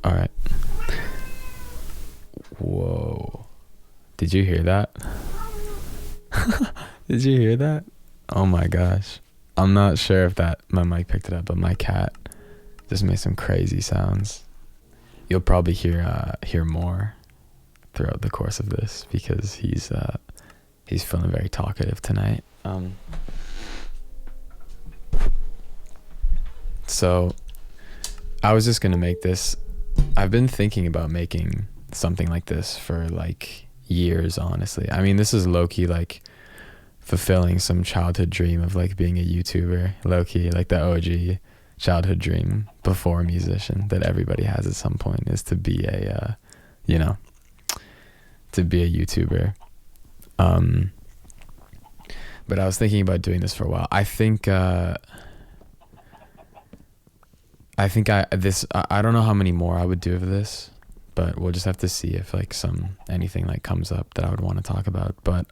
All right. Whoa. Did you hear that? Did you hear that? Oh my gosh. I'm not sure if that my mic picked it up, but my cat just made some crazy sounds. You'll probably hear more throughout the course of this because he's feeling very talkative tonight. So I was just gonna make this. I've been thinking about making something like this for like years, honestly. I mean, this is low-key like fulfilling some childhood dream of like being a YouTuber, low-key, like the OG childhood dream before a musician that everybody has at some point is to be a to be a YouTuber. But I was thinking about doing this for a while. I don't know how many more I would do of this, but we'll just have to see if like anything like comes up that I would want to talk about. But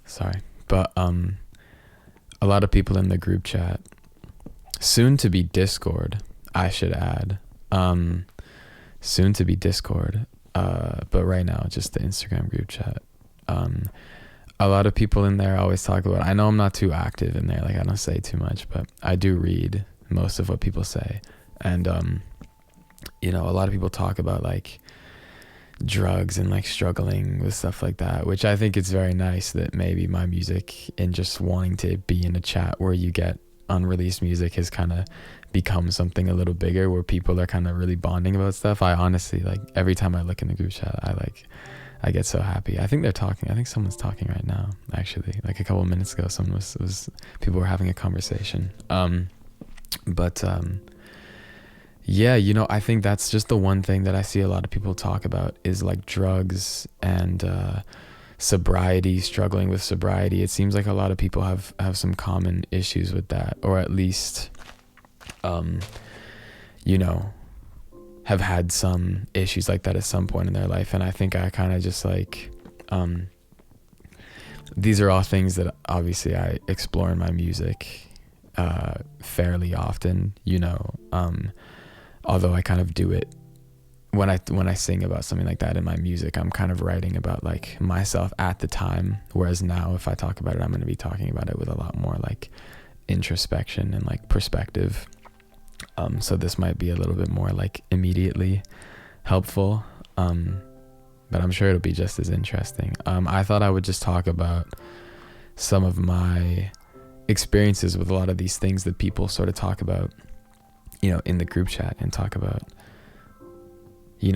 sorry. But a lot of people in the group chat, soon to be Discord, I should add. Soon to be Discord. But right now just the Instagram group chat. A lot of people in there always talk about, I know I'm not too active in there, like I don't say too much, but I do read most of what people say. And a lot of people talk about like drugs and like struggling with stuff like that, which I think it's very nice that maybe my music and just wanting to be in a chat where you get unreleased music has kind of become something a little bigger where people are kind of really bonding about stuff. I honestly, like, every time I look in the group chat, I get so happy. I think they're talking. I think someone's talking right now, actually. Like a couple of minutes ago, people were having a conversation. Yeah, I think that's just the one thing that I see a lot of people talk about is like drugs and sobriety, struggling with sobriety. It seems like a lot of people have some common issues with that, or at least, have had some issues like that at some point in their life. And I think I kind of just like, these are all things that obviously I explore in my music fairly often, although I kind of do it when I sing about something like that in my music, I'm kind of writing about like myself at the time, whereas now if I talk about it, I'm going to be talking about it with a lot more like introspection and like perspective. So this might be a little bit more like immediately helpful, but I'm sure it'll be just as interesting. I thought I would just talk about some of my experiences with a lot of these things that people sort of talk about, in the group chat, and talk about,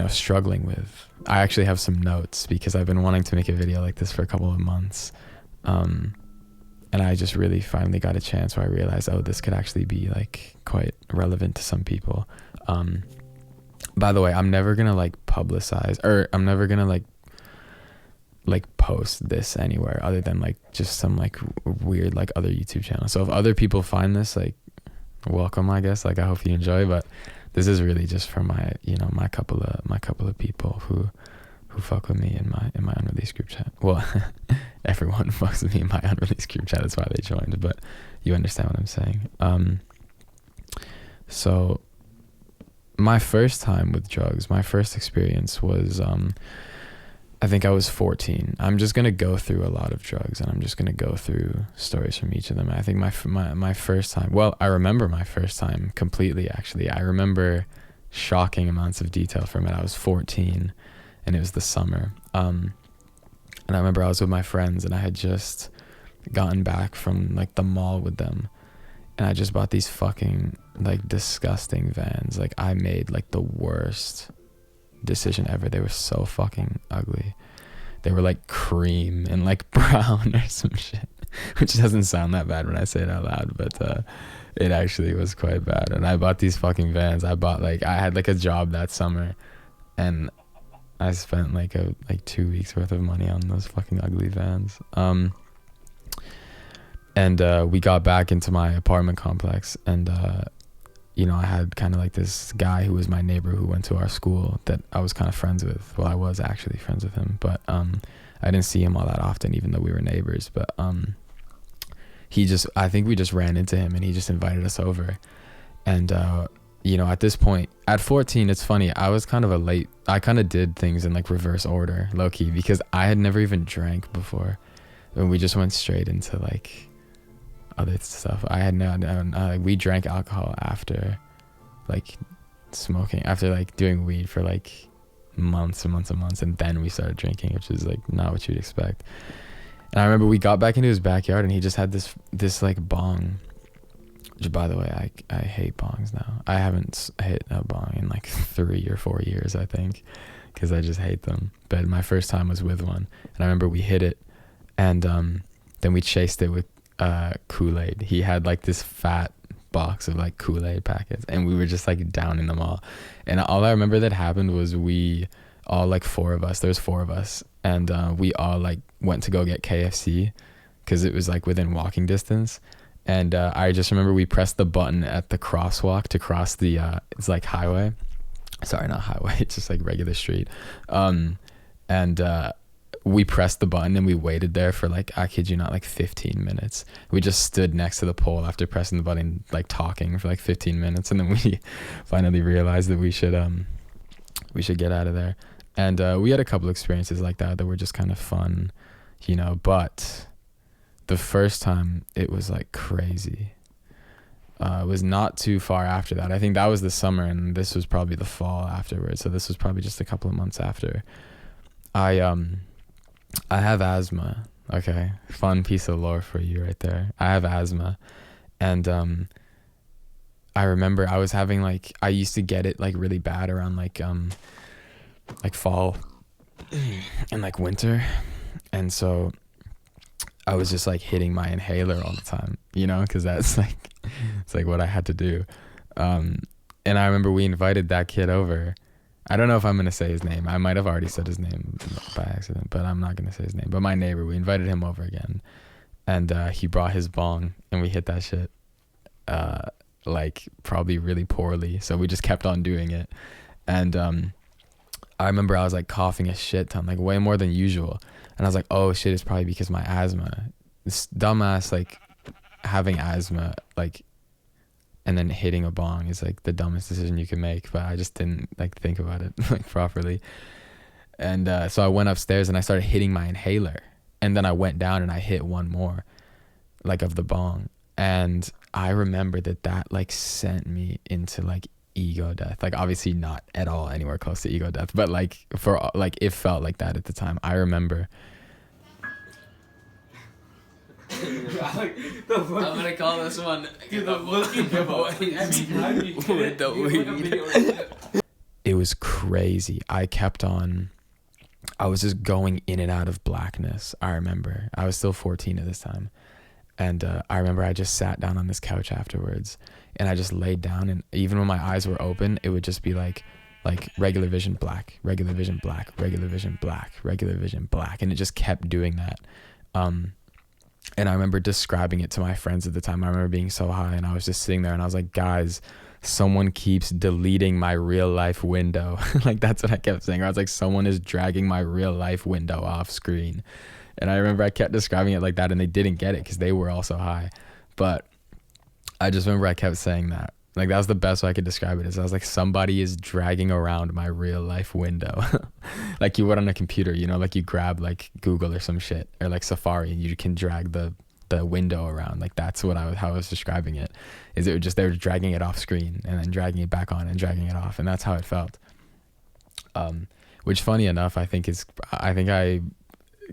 struggling with. I actually have some notes because I've been wanting to make a video like this for a couple of months. And I just really finally got a chance where I realized, this could actually be like quite relevant to some people. By the way, I'm never gonna like publicize, or I'm never gonna like post this anywhere other than like just some like weird like other YouTube channel. So if other people find this, like, welcome, I guess. Like, I hope you enjoy, but this is really just for my my couple of people who fuck with me in my unreleased group chat. Well, everyone fucks with me in my unreleased group chat. That's why they joined, but you understand what I'm saying. So my first time with drugs, my first experience was, I think I was 14. I'm just going to go through a lot of drugs, and I'm just going to go through stories from each of them. I think my first time, well, I remember my first time completely, actually. I remember shocking amounts of detail from it. I was 14, and it was the summer. And I remember I was with my friends, and I had just gotten back from like the mall with them, and I just bought these fucking like disgusting Vans. Like, I made like the worst decision ever. They were so fucking ugly. They were like cream and like brown or some shit, which doesn't sound that bad when I say it out loud, but it actually was quite bad. And I bought these fucking Vans. I had like a job that summer, and I spent like 2 weeks worth of money on those fucking ugly Vans. And we got back into my apartment complex, and I had kind of like this guy who was my neighbor who went to our school that I was kind of friends with. Well, I was actually friends with him, but I didn't see him all that often, even though we were neighbors. But I think we just ran into him and he just invited us over. And you know, at this point, at 14, it's funny, I kind of did things in like reverse order, low key, because I had never even drank before, and we just went straight into like other stuff. I had we drank alcohol after like smoking, after like doing weed for like months and months and months, and then we started drinking, which is like not what you'd expect. And I remember we got back into his backyard and he just had this like bong, which, by the way, I hate bongs now. I haven't hit a bong in like 3 or 4 years, I think, because I just hate them. But my first time was with one, and I remember we hit it, and then we chased it with Kool-Aid. He had like this fat box of like Kool-Aid packets, and we were just like downing them all. And all I remember that happened was we all, like 4 of us, there's 4 of us, and we all like went to go get KFC because it was like within walking distance. And I just remember we pressed the button at the crosswalk to cross the it's like highway, sorry, not highway, it's just like regular street. And we pressed the button and we waited there for like, I kid you not, like 15 minutes. We just stood next to the pole after pressing the button, like talking for like 15 minutes, and then we finally realized that we should get out of there. And we had a couple experiences like that were just kind of fun, you know. But the first time, it was like crazy. It was not too far after that. I think that was the summer, and this was probably the fall afterwards. So this was probably just a couple of months after. I have asthma. Okay, fun piece of lore for you right there. I have asthma, and I remember I was having like, I used to get it like really bad around like fall and like winter, and so I was just like hitting my inhaler all the time, you know, because that's like, it's like what I had to do. And I remember we invited that kid over. I don't know if I'm going to say his name. I might have already said his name by accident, but I'm not going to say his name. But my neighbor, we invited him over again, and he brought his bong, and we hit that shit like probably really poorly. So we just kept on doing it. And I remember I was like coughing a shit ton, like way more than usual. And I was like, oh shit, it's probably because my asthma. This dumbass, like having asthma, like, and then hitting a bong is like the dumbest decision you can make. But I just didn't like think about it like properly. And so I went upstairs and I started hitting my inhaler. And then I went down and I hit one more, like of the bong. And I remember that like sent me into like ego death. Like obviously not at all anywhere close to ego death, but like for like it felt like that at the time. I remember. I'm gonna call this one It was crazy. I was just going in and out of blackness. I remember I was still 14 at this time, and I remember I just sat down on this couch afterwards, and I just laid down, and even when my eyes were open, it would just be like regular vision black, regular vision black, regular vision black, regular vision black, and it just kept doing that. And I remember describing it to my friends at the time. I remember being so high, and I was just sitting there, and I was like, guys, someone keeps deleting my real life window. Like that's what I kept saying. I was like, someone is dragging my real life window off screen. And I remember I kept describing it like that, and they didn't get it because they were also high. But I just remember I kept saying that. Like that was the best way I could describe it. Is I was like, somebody is dragging around my real life window. Like you would on a computer, you know, like you grab like Google or some shit, or like Safari, and you can drag the window around. Like that's how I was describing it. Is it was just they were dragging it off screen and then dragging it back on and dragging it off, and that's how it felt. Which funny enough, I think I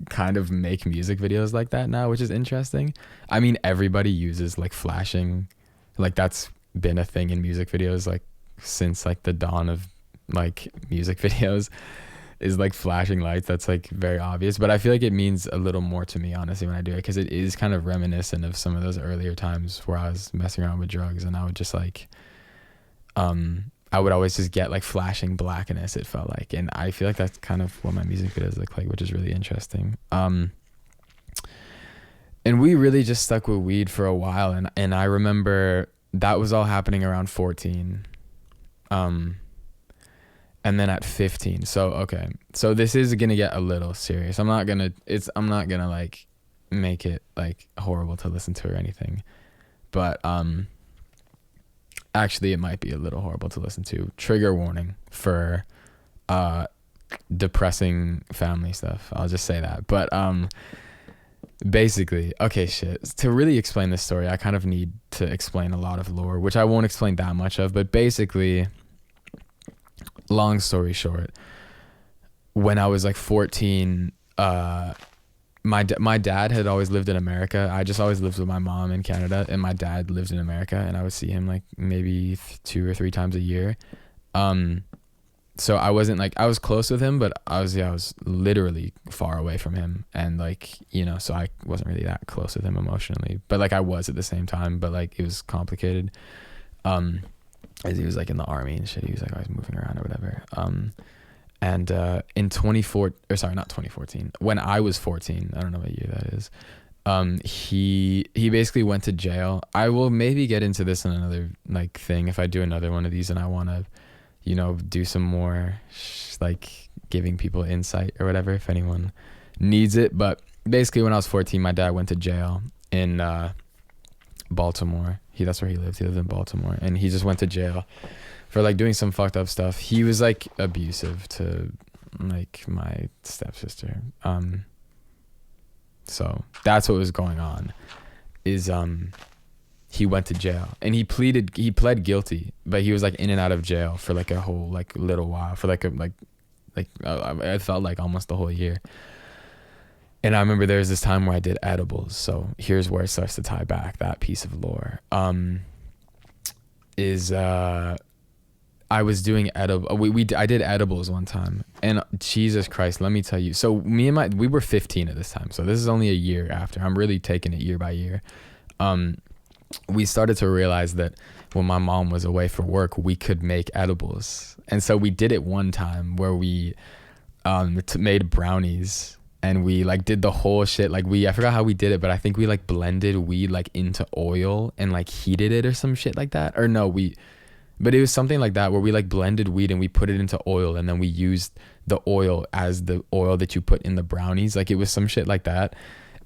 kind of make music videos like that now, which is interesting. I mean, everybody uses like flashing, like that's been a thing in music videos like since like the dawn of like music videos, is like flashing lights. That's like very obvious, but I feel like it means a little more to me honestly when I do it, because it is kind of reminiscent of some of those earlier times where I was messing around with drugs, and I would just like I would always just get like flashing blackness, it felt like, and I feel like that's kind of what my music videos look like, which is really interesting. And we really just stuck with weed for a while, and I remember that was all happening around 14. And then at 15. So, okay. So this is going to get a little serious. I'm not going to like make it like horrible to listen to or anything, but actually it might be a little horrible to listen to. Trigger warning for depressing family stuff. I'll just say that. But basically, okay, shit. To really explain this story, I kind of need to explain a lot of lore, which I won't explain that much of. But basically, long story short, when I was like 14, my dad had always lived in America. I just always lived with my mom in Canada, and my dad lived in America, and I would see him like maybe 2 or 3 times a year. So I wasn't like, I was close with him, but I was literally far away from him, and like, you know, so I wasn't really that close with him emotionally, but like I was at the same time, but like it was complicated. As he was like in the army and shit, he was like always moving around or whatever. And in 2014, when I was 14, I don't know what year that is, he basically went to jail. I will maybe get into this in another like thing if I do another one of these, and I want to, you know, do some more like giving people insight or whatever if anyone needs it. But basically, when I was 14, my dad went to jail in Baltimore. That's where he lived. He lived in Baltimore, and he just went to jail for like doing some fucked up stuff. He was like abusive to like my stepsister. So that's what was going on, is he went to jail, and he pled guilty, but he was like in and out of jail for like a whole like little while, for like it felt like almost the whole year. And I remember there was this time where I did edibles. So here's where it starts to tie back that piece of lore. I was doing I did edibles one time, and Jesus Christ, let me tell you. So we were 15 at this time. So this is only a year after. I'm really taking it year by year. We started to realize that when my mom was away for work, we could make edibles. And so we did it one time where we made brownies, and we like did the whole shit. Like I forgot how we did it, but I think we like blended weed like into oil and like heated it or some shit like that. Or no, but it was something like that where we like blended weed and we put it into oil, and then we used the oil as the oil that you put in the brownies. Like it was some shit like that.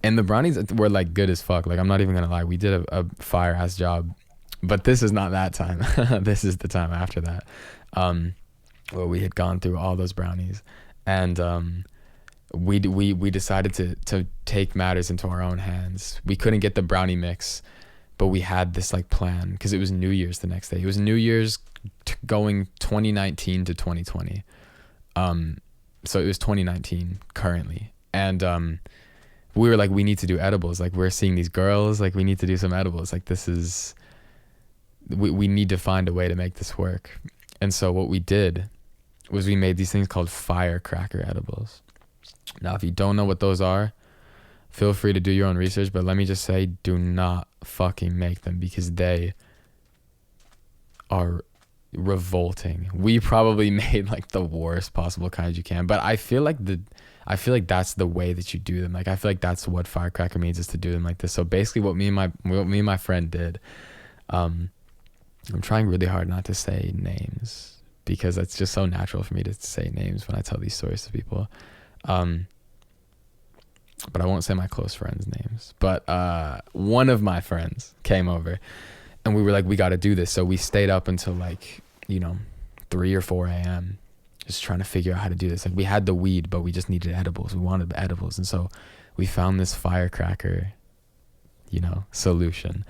And the brownies were like good as fuck. Like I'm not even gonna lie, we did a fire ass job. But this is not that time. This is the time after that, where we had gone through all those brownies, and we decided to take matters into our own hands. We couldn't get the brownie mix, but we had this like plan, because it was New Year's the next day. It was New Year's going 2019 to 2020. So it was 2019 currently, and we were like, we need to do edibles. Like we're seeing these girls, like we need to do some edibles. Like we need to find a way to make this work. And so what we did was we made these things called firecracker edibles. Now, if you don't know what those are, feel free to do your own research, but let me just say, do not fucking make them, because they are revolting. We probably made like the worst possible kinds you can, but I feel like that's the way that you do them. Like I feel like that's what firecracker means, is to do them like this. So basically what me and my friend did, I'm trying really hard not to say names, because it's just so natural for me to say names when I tell these stories to people. But I won't say my close friends' names. But one of my friends came over, and we were like, we got to do this. So we stayed up until like, 3 or 4 a.m. just trying to figure out how to do this. Like we had the weed, but we just needed edibles. We wanted the edibles. And so we found this firecracker, solution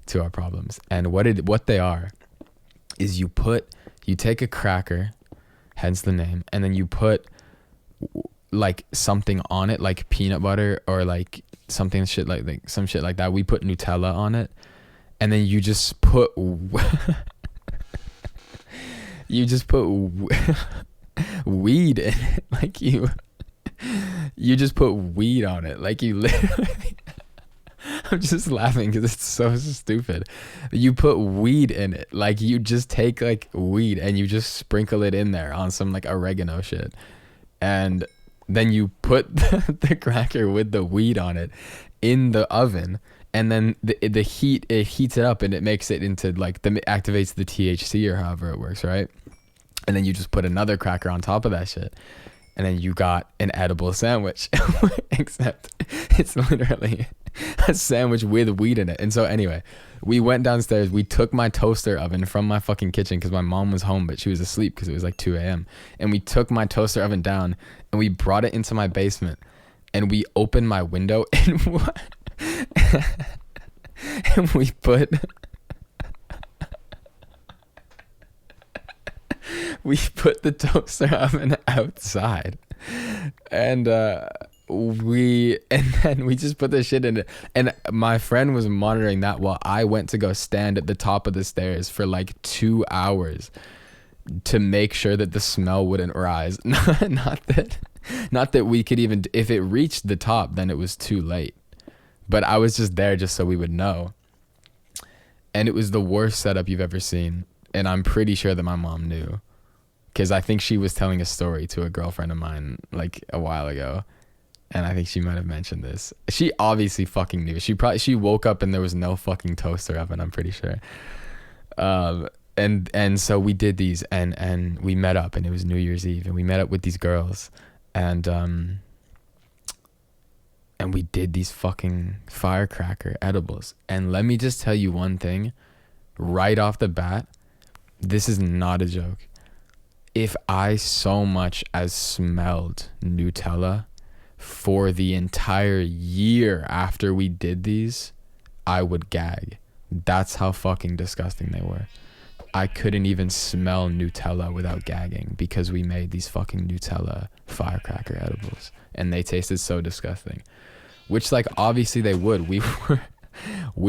to our problems. And what they are is you take a cracker, hence the name, and then you put like something on it, like peanut butter or like something like some shit like that. We put Nutella on it, and then you just put weed in it. Like you just put weed on it. Like you literally I'm just laughing because it's so stupid. You put weed in it. Like you just take like weed and you just sprinkle it in there on some like oregano shit, and then you put the cracker with the weed on it in the oven, and then the heat, it heats it up and it makes it into like activates the THC or however it works, right? And then you just put another cracker on top of that shit, and then you got an edible sandwich. Except it's literally a sandwich with weed in it. And so anyway, we went downstairs. We took my toaster oven from my fucking kitchen because my mom was home, but she was asleep because it was like 2 a.m. And we took my toaster oven down and we brought it into my basement. And we opened my window and and we put the toaster oven outside. And then we just put the shit in it. And my friend was monitoring that while I went to go stand at the top of the stairs for like 2 hours to make sure that the smell wouldn't rise. Not that we could even, if it reached the top, then it was too late. But I was just there just so we would know. And it was the worst setup you've ever seen. And I'm pretty sure that my mom knew. Because I think she was telling a story to a girlfriend of mine like a while ago. And I think she might have mentioned this. She obviously fucking knew. She woke up and there was no fucking toaster oven, I'm pretty sure. And so we did these and we met up, and it was New Year's Eve, and we met up with these girls. And we did these fucking firecracker edibles. And let me just tell you one thing right off the bat. This is not a joke. If I so much as smelled Nutella for the entire year after we did these, I would gag. That's how fucking disgusting they were. I couldn't even smell Nutella without gagging because we made these fucking Nutella firecracker edibles and they tasted so disgusting. Which, like, obviously they would. We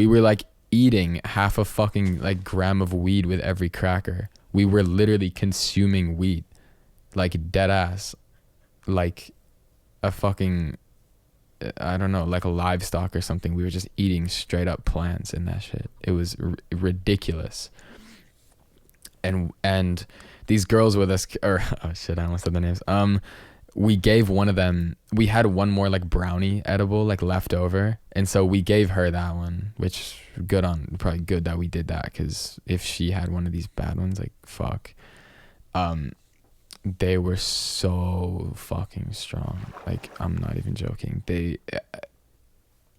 were like eating half a fucking like gram of weed with every cracker. We were literally consuming weed, like dead ass, like a fucking, I don't know, like a livestock or something. We were just eating straight up plants in that shit. It was ridiculous. And these girls with us, or oh shit, I almost said the names. We gave one of them, we had one more like brownie edible like left over, and so we gave her that one, which probably good that we did that, because if she had one of these bad ones, like fuck. They were so fucking strong. Like, I'm not even joking. It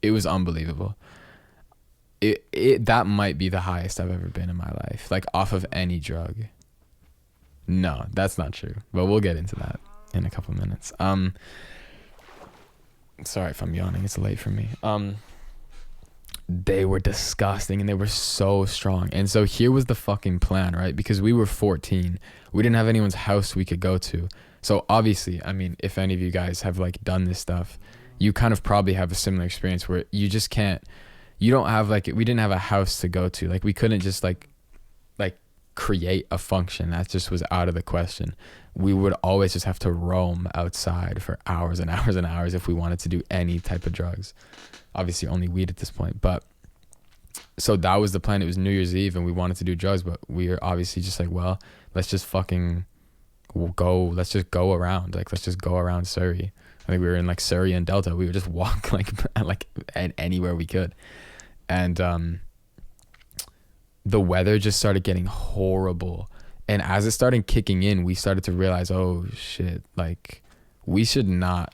was unbelievable. That might be the highest I've ever been in my life, like off of any drug. No, that's not true, but we'll get into that in a couple minutes. Sorry if I'm yawning, it's late for me. They were disgusting and they were so strong. And so here was the fucking plan, right? Because we were 14, we didn't have anyone's house we could go to. So obviously, I mean, if any of you guys have like done this stuff, you kind of probably have a similar experience where you just can't, you don't have like, we didn't have a house to go to. Like, we couldn't just like create a function. That just was out of the question. We would always just have to roam outside for hours and hours and hours if we wanted to do any type of drugs. Obviously only weed at this point, but so that was the plan. It was New Year's Eve and we wanted to do drugs, but we were obviously just like, well, let's just fucking let's just go around. Like, let's just go around Surrey. I think we were in like Surrey and Delta. We would just walk like anywhere we could. And the weather just started getting horrible. And as it started kicking in, we started to realize, oh shit, like we should not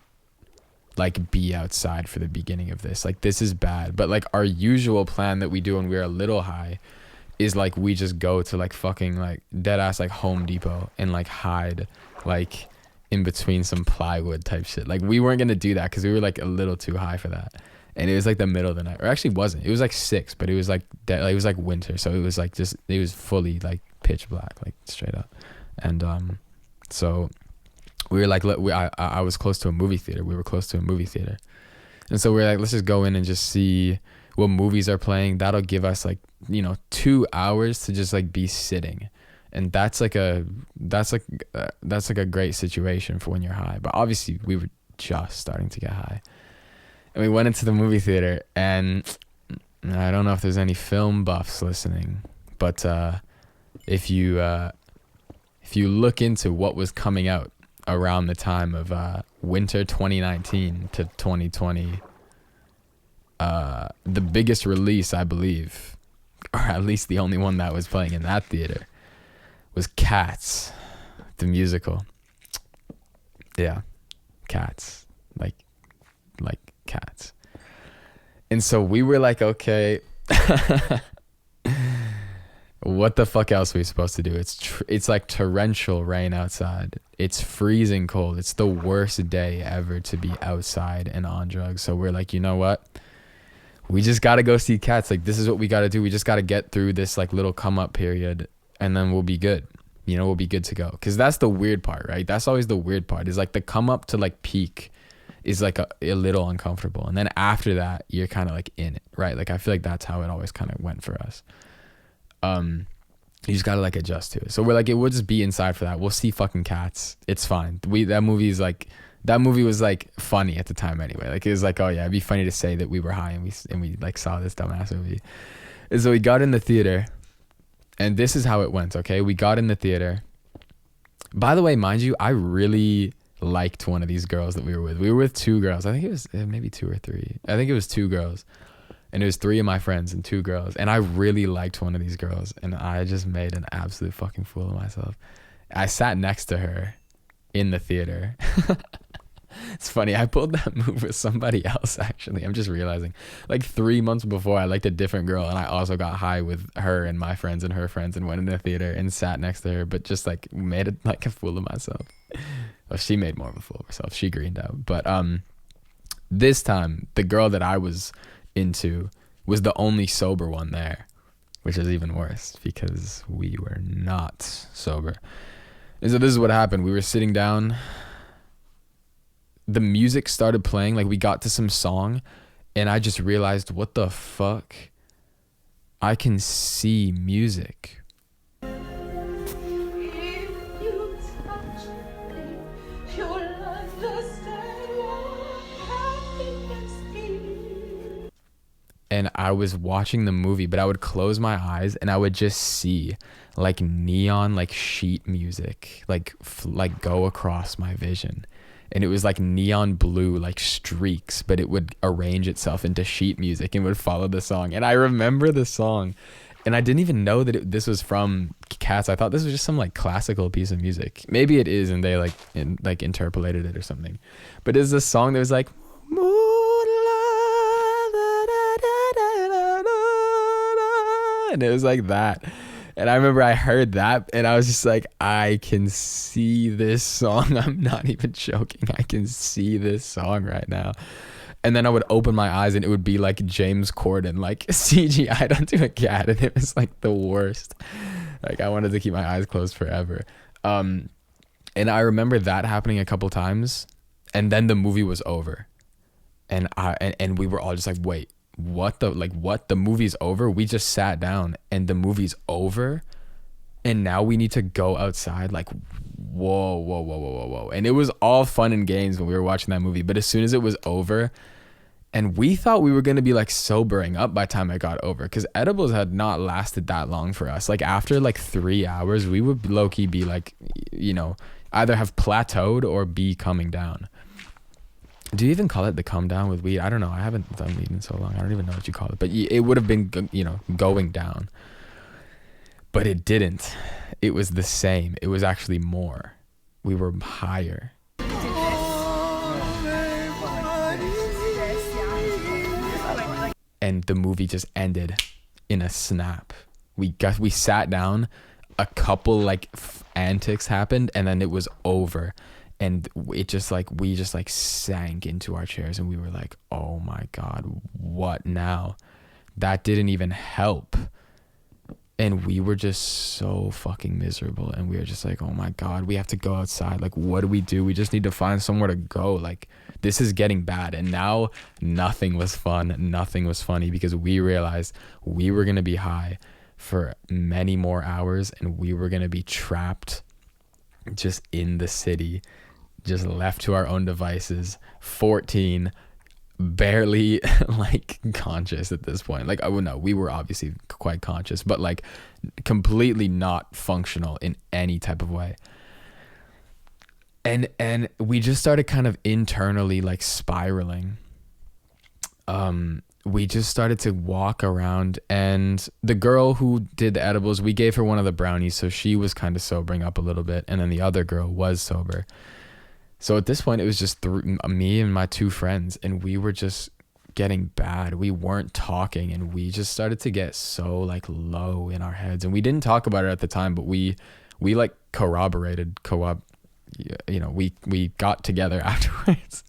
like be outside for the beginning of this. Like, this is bad. But like our usual plan that we do when we're a little high is like we just go to like fucking like dead ass like Home Depot and like hide like in between some plywood type shit. Like, we weren't gonna do that because we were like a little too high for that. And it was like the middle of the night, or actually wasn't. It was like 6, but it was like it was like winter, so it was like just, it was fully like pitch black, like straight up. And so we were like, I was close to a movie theater. We were close to a movie theater, and so we were like, let's just go in and just see what movies are playing. That'll give us like 2 hours to just like be sitting, and that's like a great situation for when you're high. But obviously we were just starting to get high. And we went into the movie theater, and I don't know if there's any film buffs listening, but if you look into what was coming out around the time of winter 2019 to 2020, the biggest release, I believe, or at least the only one that was playing in that theater, was Cats, the musical. Yeah, cats, like cats. And so we were like, okay, what the fuck else are we supposed to do? It's like torrential rain outside. It's freezing cold. It's the worst day ever to be outside and on drugs. So we're like, you know what? We just got to go see cats. Like, this is what we got to do. We just got to get through this like little come up period, and then we'll be good. You know, we'll be good to go. Cause that's the weird part, right? That's always the weird part, is like the come up to like peak is like a little uncomfortable. And then after that, you're kind of like in it, right? Like, I feel like that's how it always kind of went for us. You just gotta like adjust to it. So we're like, we'll just be inside for that. We'll see fucking cats. It's fine. That movie was like funny at the time anyway. Like, it was like, oh yeah, it'd be funny to say that we were high and we like saw this dumbass movie. And so we got in the theater, and this is how it went. Okay, we got in the theater. By the way, mind you, I really liked one of these girls that we were with. We were with two girls. I think it was maybe two or three. I think it was two girls. And it was three of my friends and two girls. And I really liked one of these girls. And I just made an absolute fucking fool of myself. I sat next to her in the theater. It's funny. I pulled that move with somebody else, actually. I'm just realizing. Like 3 months before, I liked a different girl. And I also got high with her and my friends and her friends and went in the theater and sat next to her. But just like made it like a fool of myself. Well, she made more of a fool of herself. She greened out. But this time, the girl that I was into was the only sober one there, which is even worse because we were not sober. And so this is what happened. We were sitting down. The music started playing. Like, we got to some song, and I just realized, what the fuck? I can see music. And I was watching the movie, but I would close my eyes and I would just see like neon, like sheet music, like go across my vision. And it was like neon blue, like streaks, but it would arrange itself into sheet music and would follow the song. And I remember the song, and I didn't even know that this was from Cats. I thought this was just some like classical piece of music. Maybe it is, and they like interpolated it or something. But it's a song that was like, and it was like that. And I remember I heard that, and I was just like, I can see this song. I'm not even joking. I can see this song right now. And then I would open my eyes, and it would be like James Corden, like CGI'd onto a cat, and it was like the worst. Like, I wanted to keep my eyes closed forever. And I remember that happening a couple times, and then the movie was over, and we were all just like, wait. What the movie's over? We just sat down and the movie's over, and now we need to go outside. Like, whoa. And it was all fun and games when we were watching that movie, but as soon as it was over, and we thought we were going to be like sobering up by the time it got over, because edibles had not lasted that long for us. Like, after like 3 hours, we would low-key be like, you know, either have plateaued or be coming down. Do you even call it the come down with weed? I don't know. I haven't done weed in so long. I don't even know what you call it. But it would have been, you know, going down. But it didn't. It was the same. It was actually more. We were higher. And the movie just ended in a snap. We sat down. A couple like antics happened, and then it was over. And it just like, we just like sank into our chairs, and we were like, oh my God, what now? That didn't even help. And we were just so fucking miserable. And we were just like, oh my God, we have to go outside. Like, what do? We just need to find somewhere to go. Like, this is getting bad. And now nothing was fun. Nothing was funny, because we realized we were going to be high for many more hours, and we were going to be trapped just in the city, just left to our own devices, 14, barely like conscious at this point. Like, oh no, we were obviously quite conscious, but like completely not functional in any type of way. And we just started kind of internally like spiraling. We just started to walk around, and the girl who did the edibles, we gave her one of the brownies, so she was kind of sobering up a little bit, and then the other girl was sober. So at this point, it was just me and my two friends, and we were just getting bad. We weren't talking, and we just started to get so like low in our heads. And we didn't talk about it at the time, but we like we got together afterwards.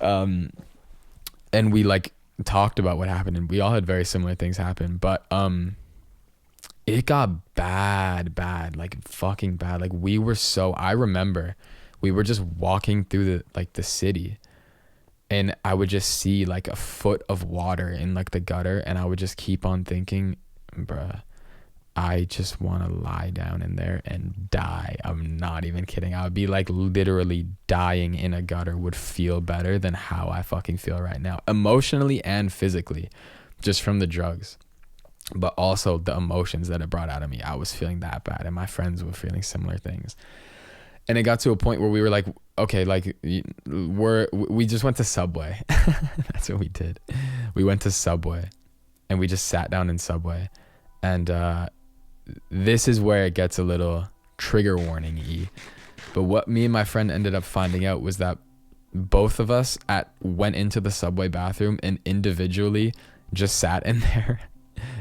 And we like talked about what happened, and we all had very similar things happen, but it got bad, like fucking bad. Like I remember we were just walking through the city, and I would just see like a foot of water in like the gutter, and I would just keep on thinking, bruh, I just want to lie down in there and die. I'm not even kidding. I would be like literally dying in a gutter would feel better than how I fucking feel right now, emotionally and physically, just from the drugs, but also the emotions that it brought out of me. I was feeling that bad, and my friends were feeling similar things. And it got to a point where we were like, okay, like we just went to Subway. That's what we did. We went to Subway, and we just sat down in Subway, and this is where it gets a little trigger warning-y. But what me and my friend ended up finding out was that both of us went into the Subway bathroom and individually just sat in there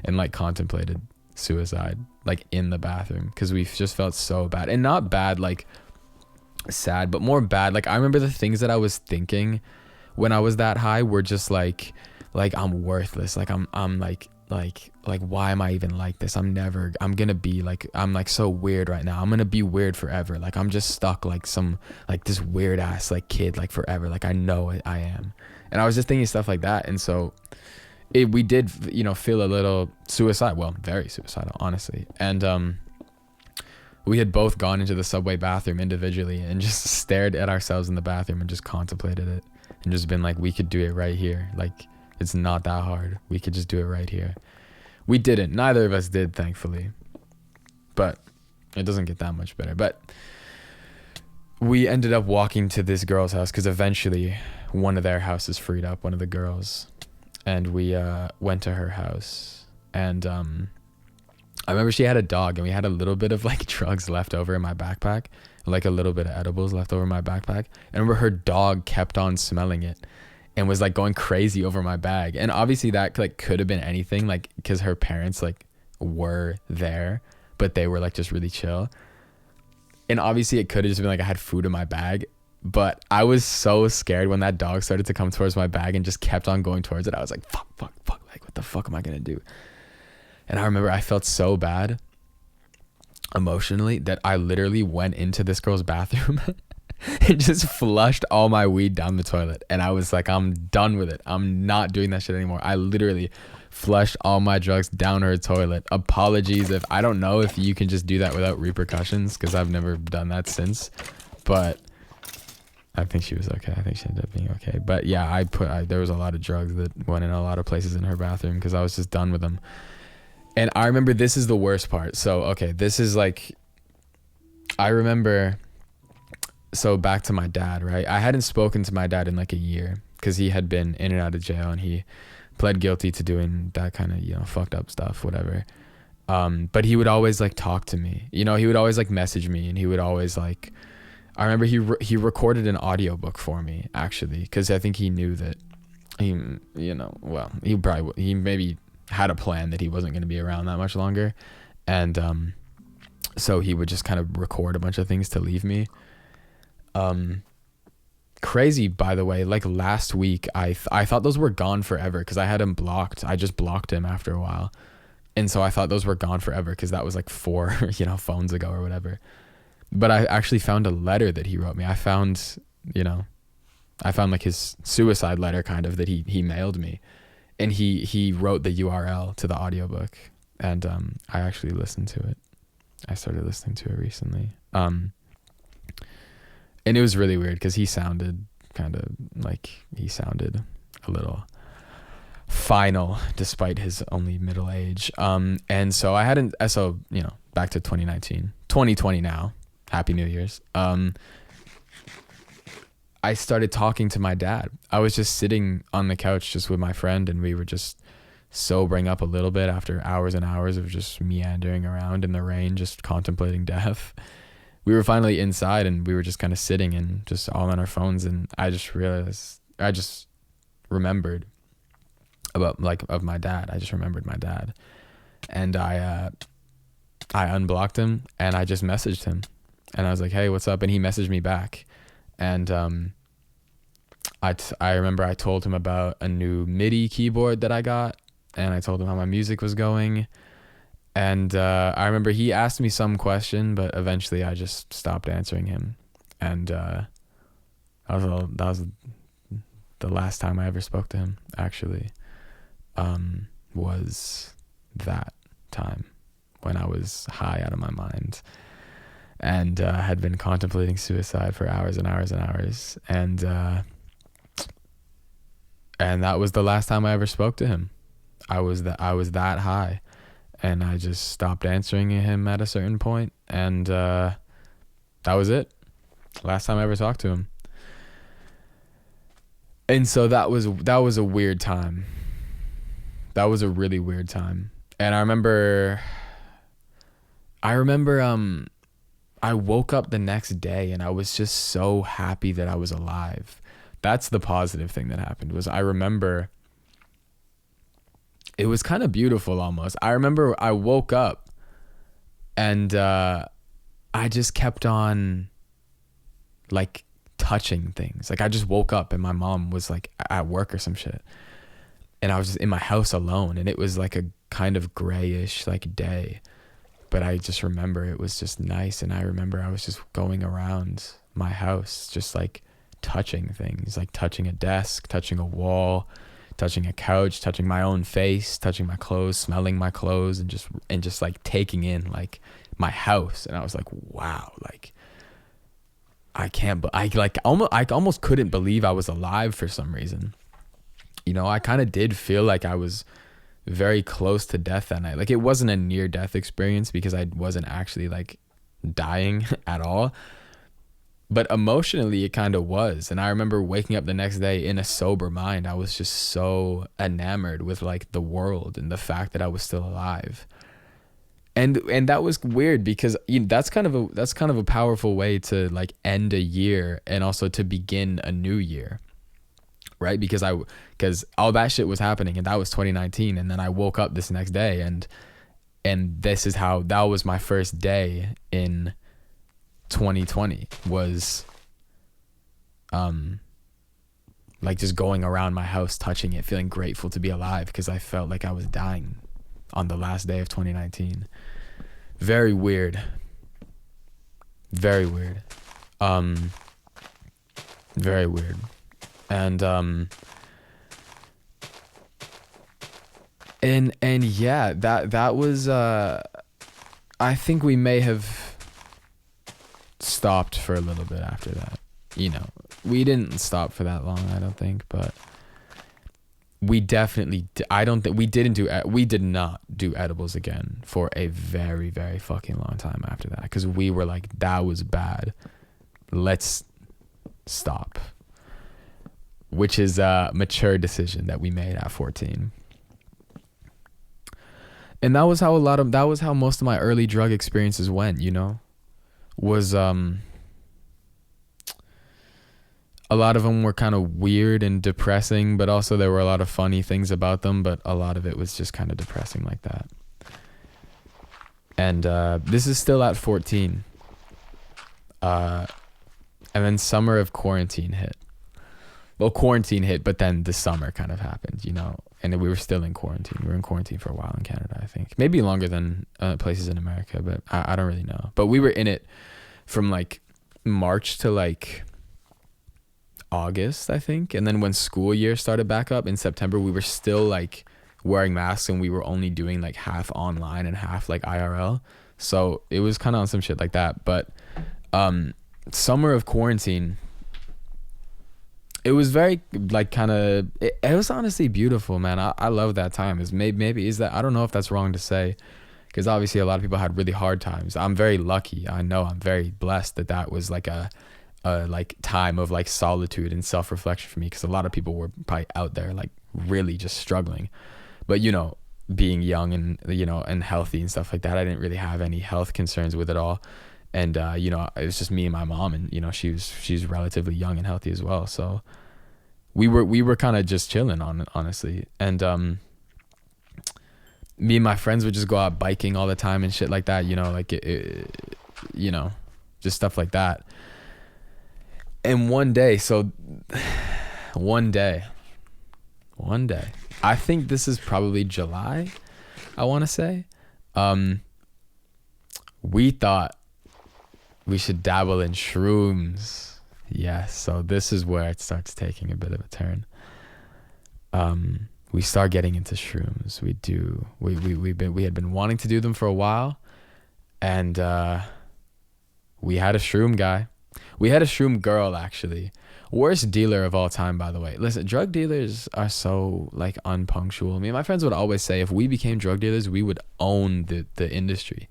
and like contemplated suicide, like in the bathroom, because we just felt so bad. And not bad like sad, but more bad. Like I remember the things that I was thinking when I was that high were just like I'm worthless. Like I'm like why am I even like this? I'm gonna be like, I'm like so weird right now. I'm gonna be weird forever. Like I'm just stuck like some like this weird ass like kid like forever. Like I know it, I am. And I was just thinking stuff like that. And so we did, feel a little suicidal. Well, very suicidal, honestly. And we had both gone into the Subway bathroom individually and just stared at ourselves in the bathroom and just contemplated it and just been like, we could do it right here. Like it's not that hard. We could just do it right here. We didn't. Neither of us did, thankfully. But it doesn't get that much better. But we ended up walking to this girl's house because eventually one of their houses freed up, one of the girls. And we went to her house. And I remember she had a dog, and we had a little bit of like drugs left over in my backpack, like a little bit of edibles left over in my backpack. And I remember her dog kept on smelling it and was like going crazy over my bag. And obviously that like could have been anything, like because her parents like were there, but they were like just really chill. And obviously it could have just been like I had food in my bag, but I was so scared when that dog started to come towards my bag and just kept on going towards it. I was like, fuck, like what the fuck am I gonna do? And I remember I felt so bad emotionally that I literally went into this girl's bathroom and just flushed all my weed down the toilet. And I was like, I'm done with it. I'm not doing that shit anymore. I literally flushed all my drugs down her toilet. Apologies if I don't know if you can just do that without repercussions, because I've never done that since. But I think she was okay. I think she ended up being okay. But yeah, there was a lot of drugs that went in a lot of places in her bathroom because I was just done with them. And I remember this is the worst part. So, okay, this is like, I remember, so back to my dad, right? I hadn't spoken to my dad in like a year because he had been in and out of jail, and he pled guilty to doing that kind of, fucked up stuff, whatever. But he would always like talk to me, he would always like message me, and he would always like, I remember he recorded an audiobook for me actually, because I think he knew that he maybe had a plan that he wasn't going to be around that much longer. And so he would just kind of record a bunch of things to leave me. Crazy, by the way, like last week I thought those were gone forever because I had him blocked. I just blocked him after a while, and so I thought those were gone forever because that was like 4 phones ago or whatever. But I actually found a letter that he wrote me. I found like his suicide letter kind of that he mailed me. And he wrote the URL to the audiobook, and I actually listened to it. I started listening to it recently. And it was really weird because he sounded a little final despite his only middle age. And so back to 2020 now. Happy New Year's. I started talking to my dad. I was just sitting on the couch just with my friend, and we were just sobering up a little bit after hours and hours of just meandering around in the rain, just contemplating death. we were finally inside and we were just kind of sitting and just all on our phones, and I just remembered of my dad. I just remembered my dad, and I unblocked him and I just messaged him, and I was like, hey, what's up? And he messaged me back, and I remember I told him about a new MIDI keyboard that I got, and I told him how my music was going. And I remember he asked me some question, but eventually I just stopped answering him. And that was the last time I ever spoke to him, actually, was that time when I was high out of my mind and had been contemplating suicide for hours and hours and hours. And that was the last time I ever spoke to him. I was that high. And I just stopped answering him at a certain point, and that was it. Last time I ever talked to him. And so that was a weird time. That was a really weird time. And I remember I woke up the next day and I was just so happy that I was alive. That's the positive thing that happened. Was I remember it was kind of beautiful almost. I remember I woke up and I just kept on like touching things. Like I just woke up and my mom was like at work or some shit. And I was just in my house alone, and it was like a kind of grayish like day. But I just remember it was just nice, and I remember I was just going around my house just like touching things, like touching a desk, touching a wall, touching a couch, touching my own face, touching my clothes, smelling my clothes, and just like taking in like my house. And I was like, wow, like I almost couldn't believe I was alive for some reason. You know, I kind of did feel like I was very close to death that night. Like it wasn't a near death experience because I wasn't actually like dying at all. But emotionally, it kind of was. And I remember waking up the next day in a sober mind. I was just so enamored with like the world and the fact that I was still alive. And that was weird because that's kind of a powerful way to like end a year and also to begin a new year, right? Because all that shit was happening, and that was 2019. And then I woke up this next day, and that was my first day in 2020 was like just going around my house, touching it, feeling grateful to be alive because I felt like I was dying on the last day of 2019. Very weird. Very weird. Very weird. And yeah, that was I think we may have stopped for a little bit after that. You know, we didn't stop for that long, I don't think, but we definitely we did not do edibles again for a very, very fucking long time after that, because we were like, that was bad, let's stop, which is a mature decision that we made at 14. And that was how most of my early drug experiences went, you know, was a lot of them were kind of weird and depressing, but also there were a lot of funny things about them, but a lot of it was just kind of depressing like that. And this is still at 14. And then summer of quarantine hit. Well, quarantine hit, but then the summer kind of happened, you know, and we were still in quarantine. We were in quarantine for a while in Canada, I think. Maybe longer than places in America, but I don't really know. But we were in it from like March to like August, I think. And then when school year started back up in September, we were still like wearing masks, and we were only doing like half online and half like IRL. So it was kind of on some shit like that. But summer of quarantine, it was very like kind of, it was honestly beautiful, man. I love that time. Maybe is that, I don't know if that's wrong to say, because obviously a lot of people had really hard times. I'm very lucky. I know I'm very blessed that was like a like time of like solitude and self-reflection for me, because a lot of people were probably out there like really just struggling. But you know, being young and, you know, and healthy and stuff like that, I didn't really have any health concerns with it all. And you know, it was just me and my mom, and you know, she's relatively young and healthy as well. So we were kind of just chilling honestly. And me and my friends would just go out biking all the time and shit like that, you know, like you know, just stuff like that. And one day, I think this is probably July, I want to say, we thought we should dabble in shrooms. Yes, so this is where it starts taking a bit of a turn. We start getting into shrooms. We had been wanting to do them for a while, and we had a shroom guy. We had a shroom girl, actually. Worst dealer of all time, by the way. Listen, drug dealers are so like unpunctual. Me and my friends would always say if we became drug dealers, we would own the industry,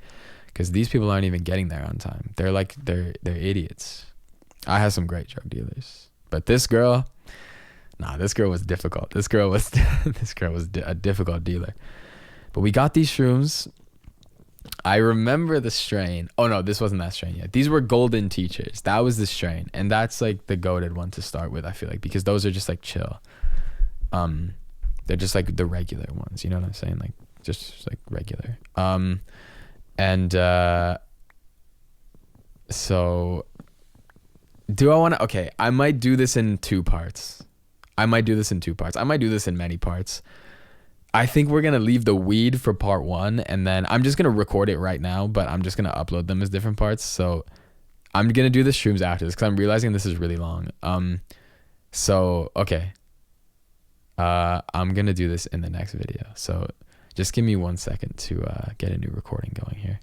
because these people aren't even getting there on time. They're idiots. I had some great drug dealers, but this girl was difficult. This girl was a difficult dealer. But we got these shrooms. I remember the strain. Oh no, this wasn't that strain yet. These were golden teachers. That was the strain, and that's like the goated one to start with, I feel like, because those are just like chill. They're just like the regular ones, you know what I'm saying? Like just like regular. So do I want to? Okay, I might do this in two parts. I might do this in many parts. I think we're going to leave the weed for part 1, and then I'm just going to record it right now, but I'm just going to upload them as different parts. So I'm going to do the shrooms after this, because I'm realizing this is really long. So, okay. I'm going to do this in the next video. So just give me 1 second to get a new recording going here.